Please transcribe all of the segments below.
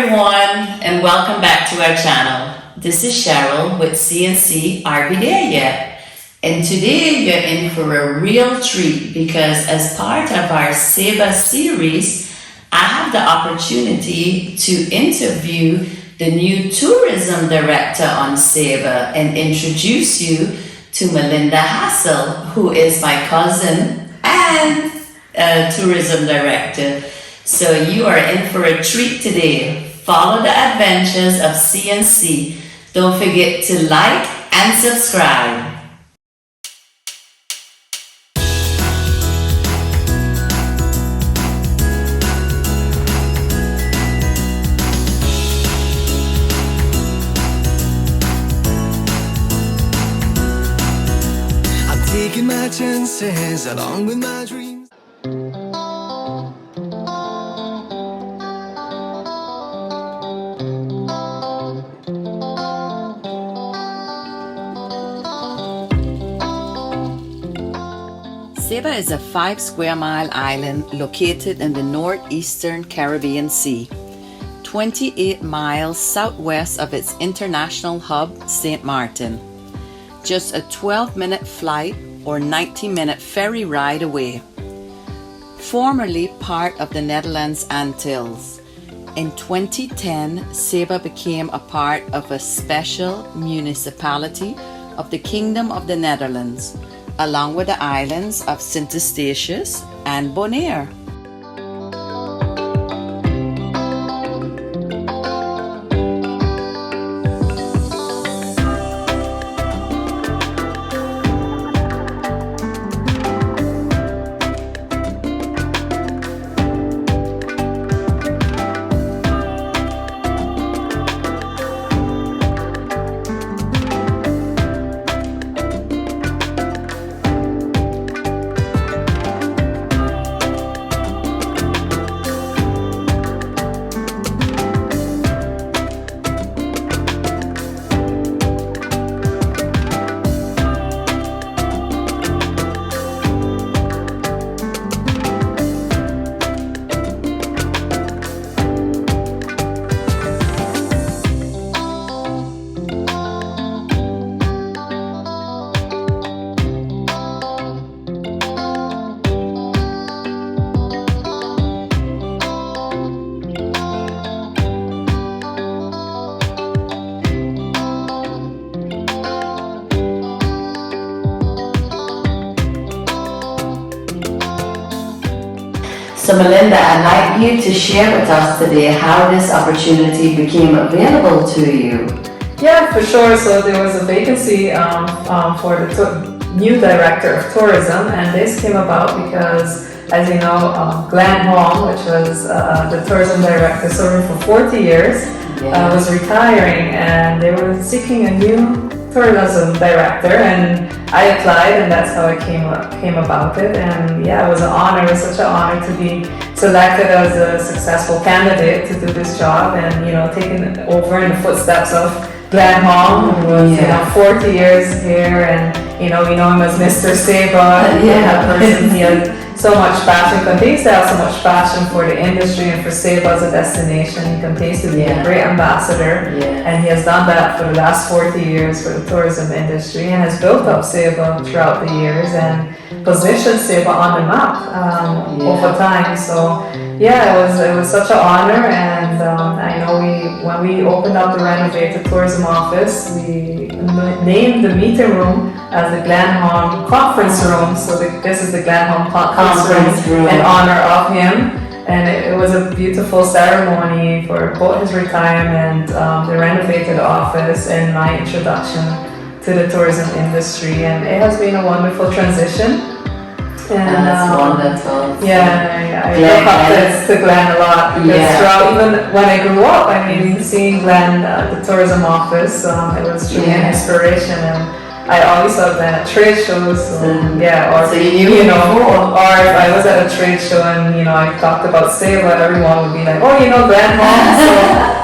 everyone, and welcome back to our channel. This is Cheryl with CNC Are We There Yet? And today you're in for a real treat because as part of our Saba series, I have the opportunity to interview the new tourism director on Saba and introduce you to Malinda Hassell, who is my cousin and tourism director. So you are in for a treat today. Follow the adventures of CNC. Don't forget to like and subscribe. I'm taking my chances along with my dreams. Saba is a 5 square mile island located in the northeastern Caribbean Sea, 28 miles southwest of its international hub, St. Martin. Just a 12-minute flight or 90-minute ferry ride away. Formerly part of the Netherlands Antilles, in 2010, Saba became a part of a special municipality of the Kingdom of the Netherlands, along with the islands of Sint Eustatius and Bonaire. So Melinda, I'd like you to share with us today how this opportunity became available to you. Yeah, for sure. So there was a vacancy for the new director of tourism, and this came about because, as you know, Glenn Hong, which was the tourism director serving for 40 years, was retiring, and they were seeking a new tourism director, and I applied, and that's how it came about it. And yeah, it was an honor. It was such an honor to be selected as a successful candidate to do this job, and taking over in the footsteps of Glenn Hong, who was 40 years here, and we know him as Mr. Saba. He has so much passion, continues to have so much passion for the industry and for Saba as a destination. He continues to be a great ambassador, and he has done that for the last 40 years for the tourism industry and has built up Saba throughout the years and positioned Saba on the map over time. So it was such an honor, and I know when we opened up the renovated tourism office, we named the meeting room as the Glenn Hong Conference Room. So this is the Glenn Hong Conference Room in honor of him. And it was a beautiful ceremony for both his retirement, the renovated office, and my introduction to the tourism industry. And it has been a wonderful transition. And that's wonderful. I look up to Glenn a lot because throughout, even when I grew up, seeing Glenn at the tourism office, it was truly an inspiration. And I always saw Glenn at trade shows, or if I was at a trade show and I talked about Saba, everyone would be like, oh, Glenn Hong. So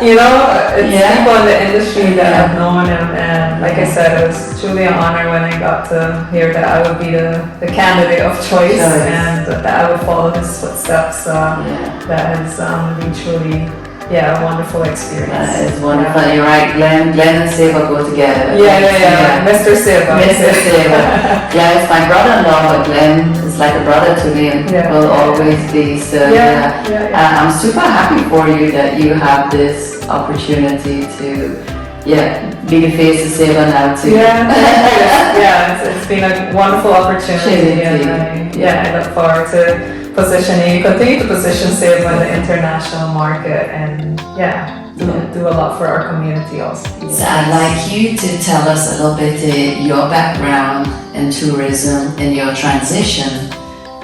it's people in the industry that have known him, and like I said, it was truly an honor when I got to hear that I would be the candidate of choice and that I would follow his footsteps. That has been truly yeah, a wonderful experience. That is wonderful. You're right, Glenn and Saba go together. Yeah. Mr. Saba. Mr. Saba. Yeah, it's my brother-in-law, but Glenn is like a brother to me and will always be. So I'm super happy for you that you have this opportunity to be the face of Saba now too. It's been a wonderful opportunity, and I look forward to continue to position Saba in the international market, and do a lot for our community also. So I'd like you to tell us a little bit your background in tourism and your transition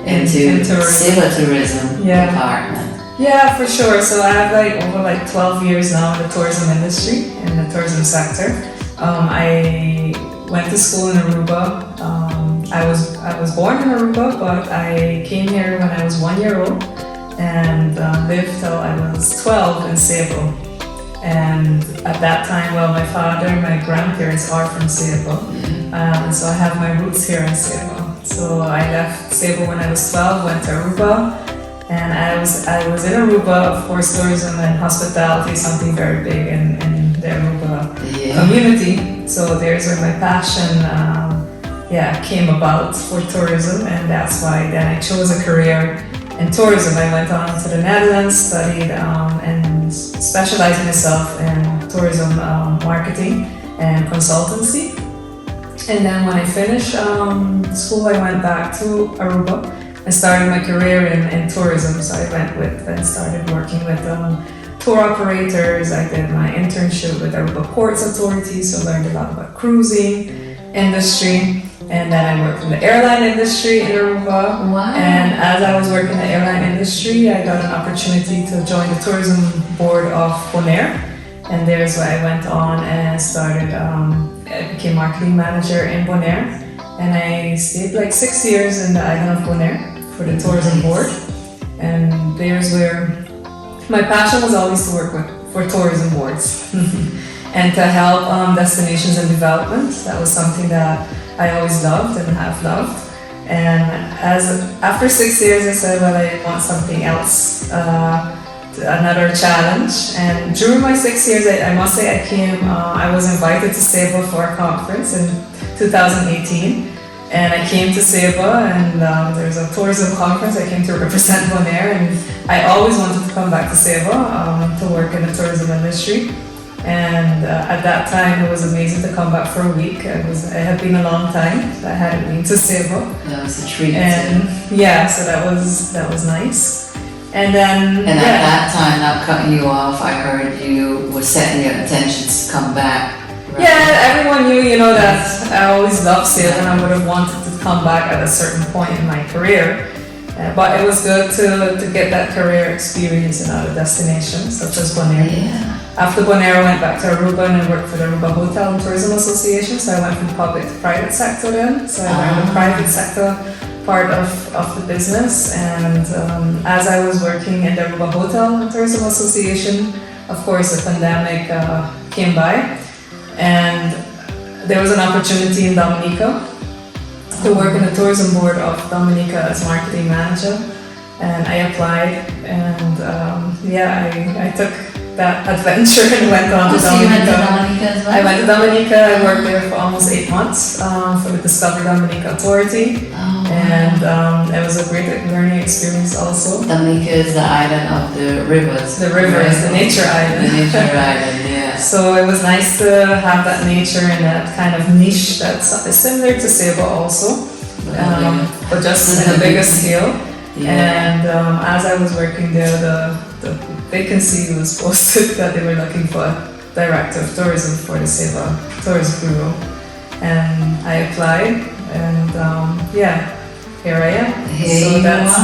into Saba Tourism Department. Yeah, for sure. So I have over 12 years now in the tourism industry, in the tourism sector. I went to school in Aruba. I was born in Aruba, but I came here when I was 1 year old and lived till I was 12 in Saba. And at that time, my father and my grandparents are from Saba, so I have my roots here in Saba. So I left Saba when I was 12, went to Aruba. And I was in Aruba, of course, tourism and hospitality is something very big in the Aruba community. So there's where my passion came about for tourism, and that's why then I chose a career in tourism. I went on to the Netherlands, studied and specialized myself in tourism marketing and consultancy. And then when I finished school, I went back to Aruba. I started my career in tourism, so I went with and started working with tour operators. I did my internship with Aruba Ports Authority, so learned a lot about cruising industry. And then I worked in the airline industry in Aruba. Wow. And as I was working in the airline industry, I got an opportunity to join the tourism board of Bonaire. And there's where I went on and started, I became marketing manager in Bonaire. And I stayed 6 years in the island of Bonaire for the tourism board. And there's where my passion was always to work for tourism boards and to help destinations in development. That was something that I always loved and have loved. And after 6 years, I said, I want something else, another challenge. And during my 6 years, I must say I was invited to Saba for a conference in 2018, and I came to Saba, and there's a tourism conference. I came to represent Bonaire, and I always wanted to come back to Saba to work in the tourism industry. And at that time, it was amazing to come back for a week. It had been a long time that I hadn't been to Saba. That was a treat. And so that was nice. And then at that time, not cutting you off, I heard you were setting your intentions to come back. Right? Yeah, everyone knew, that I always loved Saba, and I would have wanted to come back at a certain point in my career. But it was good to get that career experience in other destinations, such as Bonaire. Yeah. After Bonaire, I went back to Aruba and I worked for the Aruba Hotel and Tourism Association. So I went from public to private sector then. So I learned the private sector part of the business. And as I was working in the Aruba Hotel and Tourism Association, of course, the pandemic came by. And there was an opportunity in Dominica to work in the tourism board of Dominica as marketing manager. And I applied, and I took that adventure and went on to Dominica. You went to Dominica as well? I went to Dominica. I worked there for almost 8 months for the Discover Dominica Authority. And it was a great learning experience also. Dominica is the island of the rivers. The rivers, the nature island. The nature island, yeah. So it was nice to have that nature and that kind of niche that's similar to Saba also, but just on a bigger scale. Yeah. And as I was working there, the vacancy was posted that they were looking for a director of tourism for the Saba Tourism Bureau. And I applied, and here I am. So that's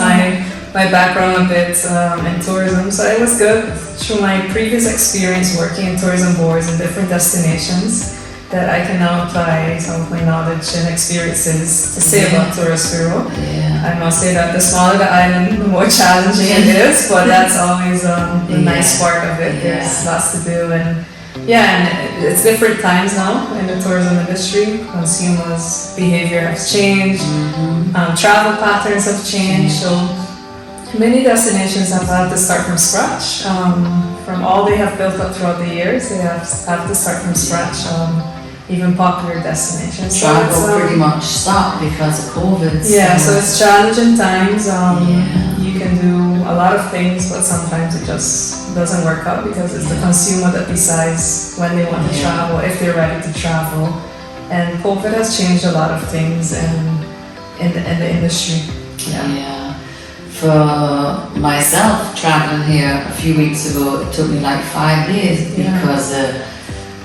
my background a bit in tourism. So it was good through my previous experience working in tourism boards in different destinations that I can now apply some of my knowledge and experiences to Saba Tourist Bureau. Yeah. I must say that the smaller the island, the more challenging it is, but that's always the nice part of it. There's lots to do, and it's different times now in the tourism industry. Consumers' behavior has changed, travel patterns have changed, so many destinations have had to start from scratch from all they have built up throughout the years, they have to start from scratch. Even popular destinations. Travel pretty much stopped because of COVID. Yeah, so it's challenging times. You can do a lot of things, but sometimes it just doesn't work out because it's the consumer that decides when they want to travel, if they're ready to travel. And COVID has changed a lot of things in the industry. Yeah. For myself, traveling here a few weeks ago, it took me like 5 days because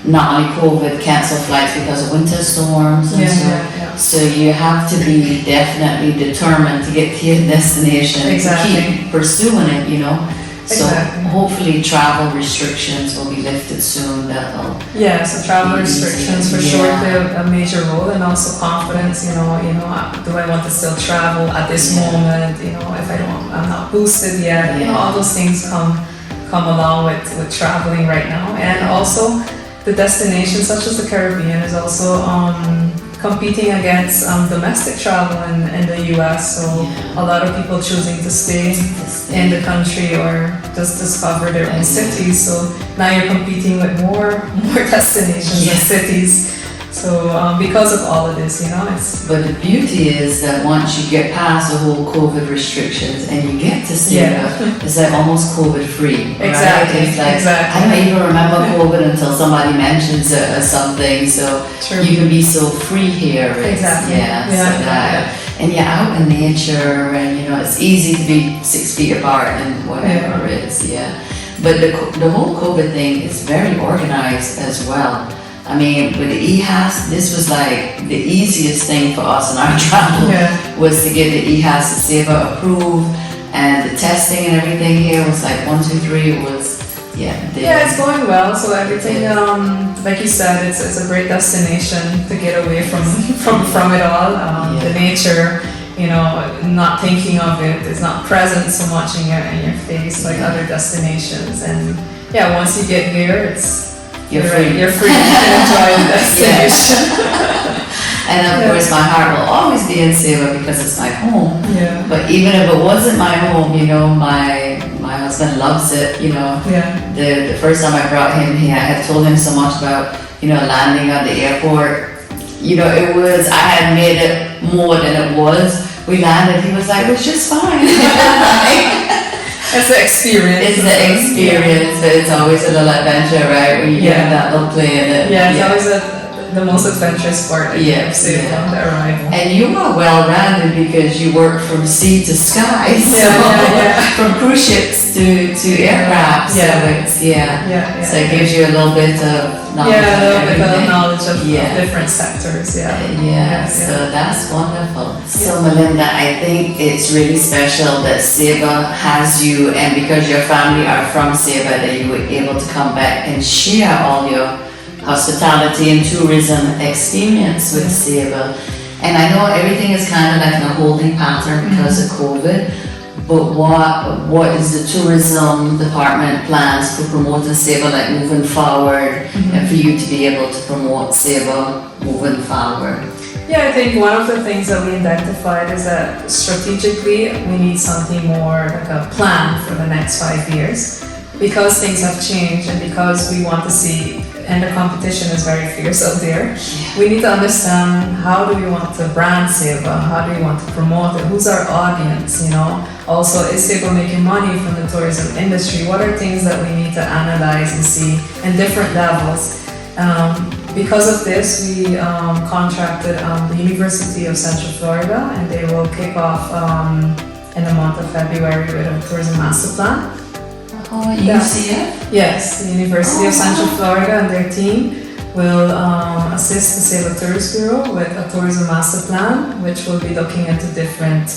not only COVID, canceled flights because of winter storms and so you have to be definitely determined to get to your destination to keep pursuing it, you know. So hopefully travel restrictions will be lifted soon. So travel restrictions for sure play a major role, and also confidence. You know, do I want to still travel at this moment? You know, if I'm not boosted yet. You know, all those things come along with traveling right now, and also the destination such as the Caribbean is also competing against domestic travel in the US, so a lot of people choosing to stay in the country or just discover their own cities. So now you're competing with more destinations and cities. So because of all of this, you know, But the beauty is that once you get past the whole COVID restrictions and you get to Saba, it's like almost COVID free. Exactly. Right? It's like, I don't even remember COVID until somebody mentions it or something. So you can be so free here. And you're out in nature, and you know it's easy to be 6 feet apart and whatever it is. But the whole COVID thing is very organized as well. I mean, with the EHAS, this was like the easiest thing for us in our travel was to get the EHAS to Saba approved, and the testing and everything here was like 1, 2, 3. It was it's going well. So everything, like you said, it's a great destination to get away from it all. The nature, you know, not thinking of it, it's not present so much in your face like other destinations. And once you get here, you're free. You're free to enjoy the destination. And of course, my heart will always be in Saba because it's my home. But even if it wasn't my home, you know, my husband loves it. You know, the first time I brought him here, I had told him so much about, you know, landing at the airport. You know, I had made it more than it was. We landed. He was like, "It was just fine." It's the experience. It's the experience, but it's always a little adventure, right? When you get in that little plane. It's always the most adventurous part of Saba, the arrival. And you are well-rounded because you work from sea to sky, from cruise ships to aircraft. So so it gives you a little bit of knowledge. A little bit of knowledge of different sectors. So that's wonderful. So Melinda, I think it's really special that Saba has you, and because your family are from Saba, that you were able to come back and share all your hospitality and tourism experience with Saba. And I know everything is kind of like in a holding pattern because of COVID, but what is the tourism department plans for promoting Saba, like moving forward, and for you to be able to promote Saba moving forward? I think one of the things that we identified is that strategically we need something more like a plan for the next 5 years, because things have changed and because we want to see, and the competition is very fierce out there. We need to understand, how do we want to brand Saba? How do we want to promote it? Who's our audience, you know? Also, is Saba making money from the tourism industry? What are things that we need to analyze and see in different levels? Because of this, we contracted the University of Central Florida, and they will kick off in the month of February with a tourism master plan. UCF? Yes, the University of Central Florida and their team will assist the Saba Tourist Bureau with a tourism master plan, which will be looking into different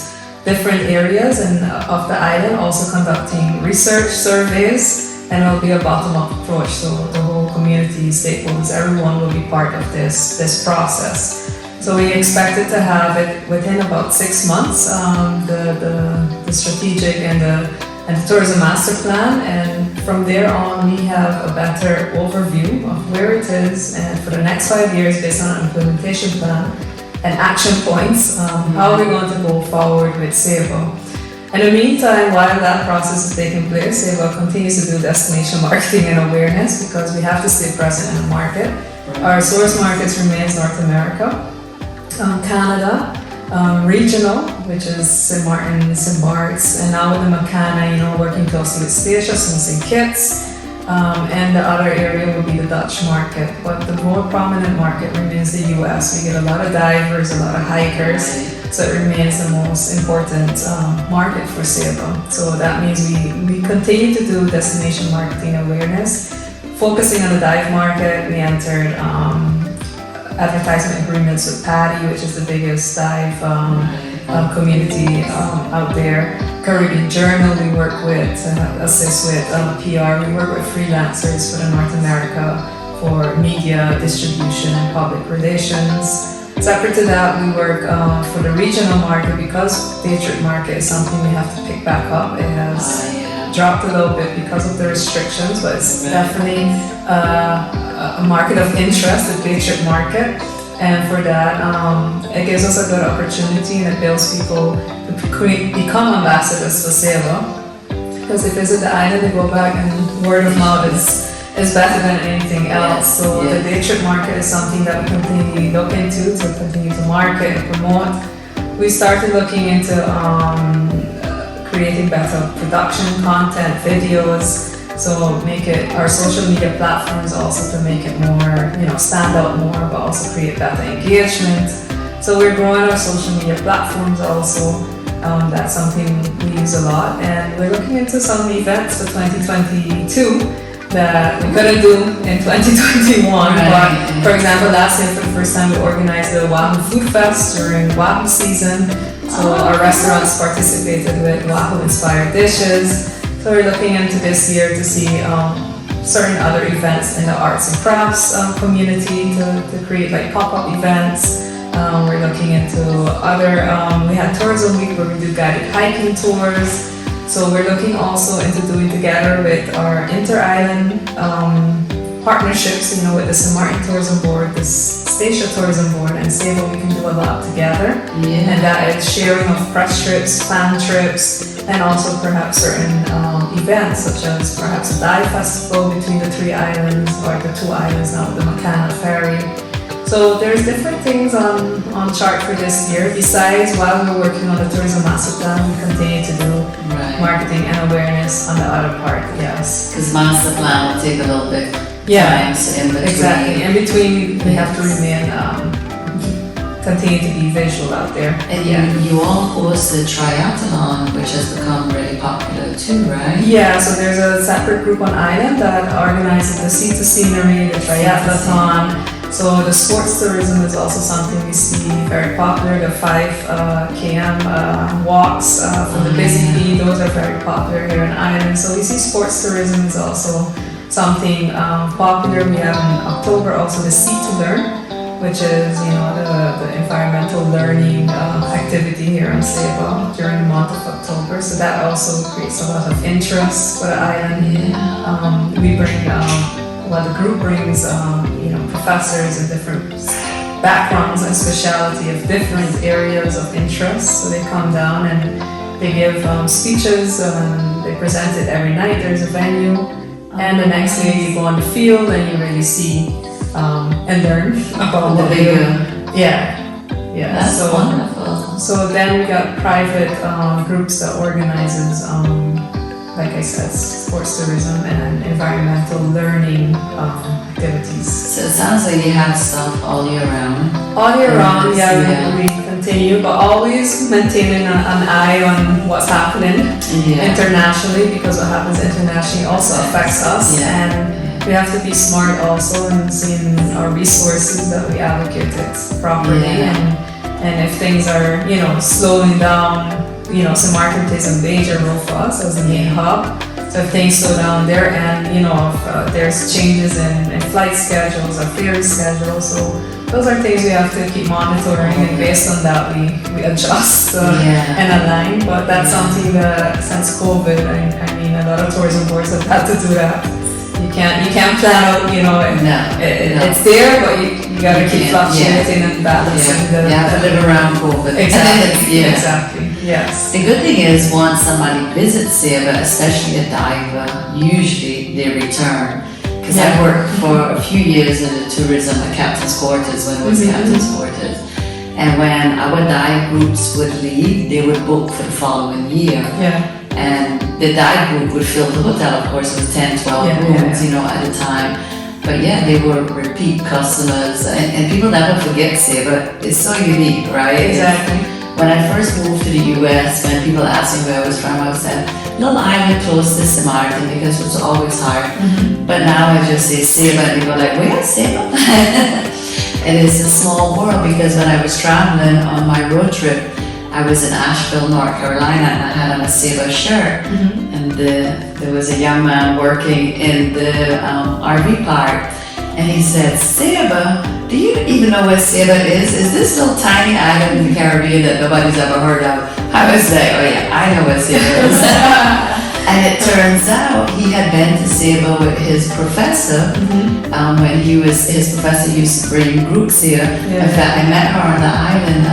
areas of the island, also conducting research surveys, and it will be a bottom-up approach. So the whole community, stakeholders, everyone will be part of this process. So we expected to have it within about 6 months, the strategic and the tourism master plan, and from there on we have a better overview of where it is, and for the next 5 years based on an implementation plan and action points, how we're going to go forward with Saba. In the meantime, while that process is taking place, Saba continues to do destination marketing and awareness because we have to stay present in the market. Our source markets remains North America, Canada, regional, which is St. Martin, St. Bart's, and now with the Makana, working closely with Stacia, St. Kitts, and the other area will be the Dutch market. But the more prominent market remains the US. We get a lot of divers, a lot of hikers, so it remains the most important market for Saba. So that means we continue to do destination marketing awareness. Focusing on the dive market, we entered advertisement agreements with PADI, which is the biggest dive community out there. Caribbean Journal, we work with, assist with PR. We work with freelancers for the North America for media distribution and public relations. Separate to that, we work for the regional market because day trip market is something we have to pick back up. It has dropped a little bit because of the restrictions, but it's definitely a market of interest, the day trip market. And for that, it gives us a good opportunity and it builds people to become ambassadors for Saba. Because they visit the island, they go back and word of mouth is better than anything else. So the day trip market is something that we continually look into to continue to market and promote. We started looking into creating better production, content, videos, so make it our social media platforms also to make it more, stand out more, but also create better engagement. So we're growing our social media platforms also. That's something we use a lot, and we're looking into some events for 2022 that we couldn't do in 2021. But for example, last year for the first time we organized the Wahoo Food Fest during Wahoo season. So our restaurants participated with Wahoo inspired dishes. So we're looking into this year to see certain other events in the arts and crafts community to create like pop-up events. We're looking into other, we had Tourism Week where we do guided hiking tours. So we're looking also into doing together with our inter-island partnerships, with the St. Martin Tourism Board, the Stacia Tourism Board, and Saba, we can do a lot together. And that is sharing of press trips, fan trips, and also perhaps certain events such as perhaps a dive festival between the 3 islands or the 2 islands now with the Makana Ferry. So there's different things on chart for this year. Besides, while we're working on the tourism master plan, we continue to do marketing and awareness on the other part, yes. Because master plan will take a little bit time, so in between. Exactly. In between, we have to remain, continue to be visual out there. And you all host the triathlon, which has become really popular too, right? Yeah, so there's a separate group on island that organizes the sea to scenery, the triathlon. So the sports tourism is also something we see very popular. The 5 km walks from the busy bee, those are very popular here on island. So we see sports tourism is also something popular. We have in October also the Sea to Learn, which is the environmental learning activity here on Saba during the month of October. So that also creates a lot of interest for the island. We bring, the group brings professors in different backgrounds and speciality of different areas of interest. So they come down and they give speeches and they present it every night. There's a venue, and the next day you go on the field and you really see and learn about the bigger. Yeah. That's wonderful. So then we got private groups that organizes, like I said, sports tourism and environmental learning activities. So it sounds like you have stuff all year round. All year round, we continue, but always maintaining an eye on what's happening internationally, because what happens internationally also affects us. And we have to be smart also in seeing our resources that we allocate it properly. And if things are, slowing down, St. Martin plays a major role for us as the main hub. So if things slow down there and, if there's changes in flight schedules or ferry schedules, so those are things we have to keep monitoring, and based on that we adjust and align. But that's something that since COVID, a lot of tourism boards have had to do that. You can't plan out, it's there, but you gotta keep fluctuating and balancing You have to live around COVID. Exactly. Yes. The good thing is once somebody visits Saba, especially a diver, usually they return. Because I worked for a few years in the tourism at Captain's Quarters when it was Captain's Quarters. And when our dive groups would leave, they would book for the following year. Yeah. And the dive group would fill the hotel, of course, with 10, 12 rooms, you know, at a time. But yeah, they were repeat customers, and people never forget Saba. It's so unique, right? Exactly. When I first moved to the US, when people asked me where I was from, I was at little island close to St. Martin because it was always hard. But now I just say Saba, and people are like, where's Saba? And it's a small world because when I was traveling on my road trip, I was in Asheville, North Carolina, and I had on a Saba shirt. And there was a young man working in the RV park, and he said, Saba, do you even know what Saba is? Is this little tiny island in the Caribbean that nobody's ever heard of? I was like, oh yeah, I know what Saba is. And it turns out he had been to Saba with his professor when his professor used to bring groups here. In fact, I met her on the island,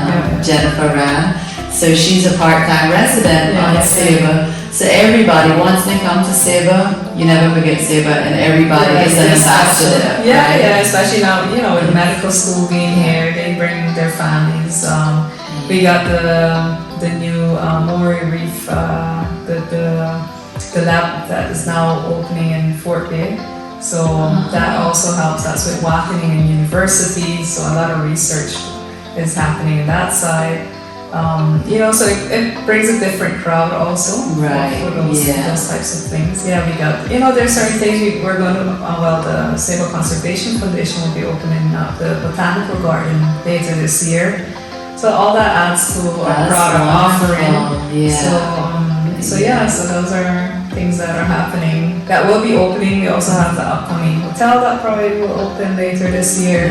Jennifer Ran. So she's a part-time resident on Saba. So everybody, once they come to Saba, you never forget Saba, and everybody is an ambassador. Yeah, right? Especially now, you know, with medical school being here, they bring their families. We got the new Maury Reef, the lab that is now opening in Fort Bay. So that also helps. That's with Wageningen University. So a lot of research is happening on that side. You know, so it brings a different crowd also for those types of things. Yeah, we got, you know, there's certain things we're going to, the Saba Conservation Foundation will be opening up the botanical garden later this year. So all that adds to our product offering. So those are things that are happening that will be opening. We also have the upcoming hotel that probably will open later this year.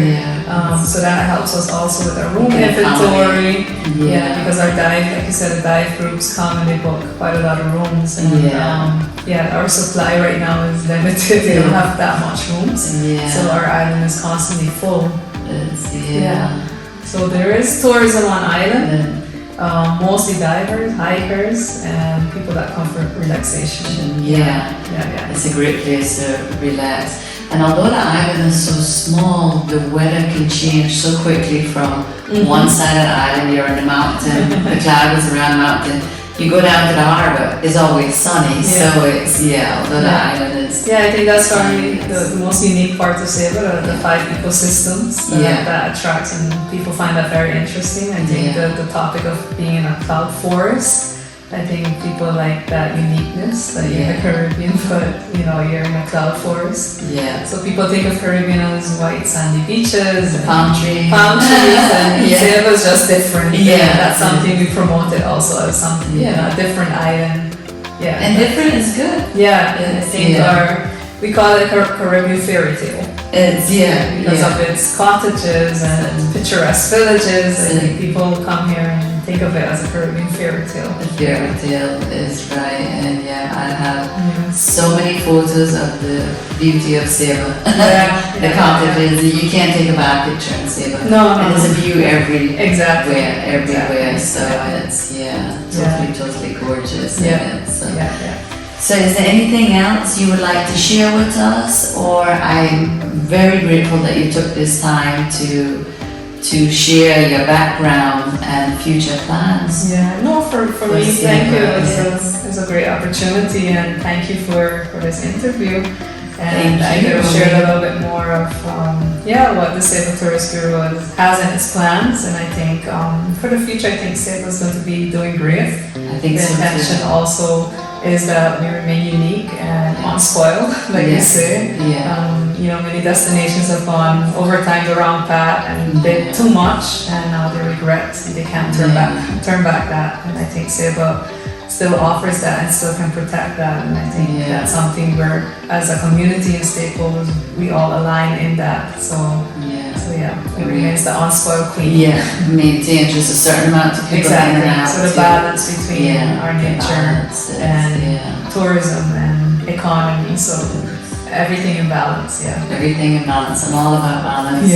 So that helps us also with our room inventory. Because our dive, like you said, the dive groups come and they book quite a lot of rooms. And our supply right now is limited. We don't have that much rooms. So our island is constantly full. So there is tourism on island. Mostly divers, hikers, and people that come for relaxation. It's a great place to relax. And although the island is so small, the weather can change so quickly from one side of the island, you're in the mountain, the cloud is around the mountain. You go down to the harbor, it's always sunny, so it's, although the island is... I think that's probably the most unique part of Saba, the 5 ecosystems that attracts, and people find that very interesting. I think the topic of being in a cloud forest, I think people like that uniqueness, that you're in the Caribbean, but you know, you're in a cloud forest. So people think of Caribbean as white sandy beaches, and palm trees, and Saba is just different. That's something we promoted also as something, a different island. And different is good. I think we call it a Caribbean fairy tale. It's, because of its cottages and picturesque villages. I think people come here and think of it as a Caribbean fairy tale. The fairy tale is right, and I have so many photos of the beauty of Saba. The cottages, you can't take a bad picture in Saba. And there's a view everywhere. So it's totally gorgeous. So is there anything else you would like to share with us? Or I'm very grateful that you took this time to share your background and future plans. For me, thank you. It's a great opportunity, and thank you for this interview. And I could have shared a little bit more of what the Saba Tourist Bureau has in its plans, and I think for the future, I think Saba is going to be doing great. I think the intention also is that we remain unique and unspoiled, like you say. You know, many destinations have gone over time the wrong path and did too much, and now they regret they can't turn back that. And I think Saba still offers that and still can protect that. And I think that's something where, as a community and stakeholders, we all align in that. So it remains the unspoiled queen. Maintain just a certain amount of people in and out. So the balance between our nature and tourism and economy. So everything in balance. Everything in balance. I'm all about balance.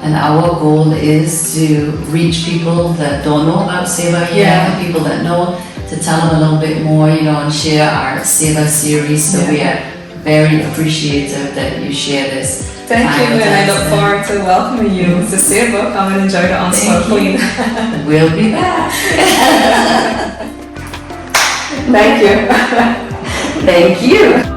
And our goal is to reach people that don't know about Saba yet, people that know, to tell them a little bit more, and share our Saba series. So we are very appreciative that you share this. Thank you, and I look forward to welcoming you to Saba. Come and enjoy the on-spot queen. We'll be back. Thank you. Thank you.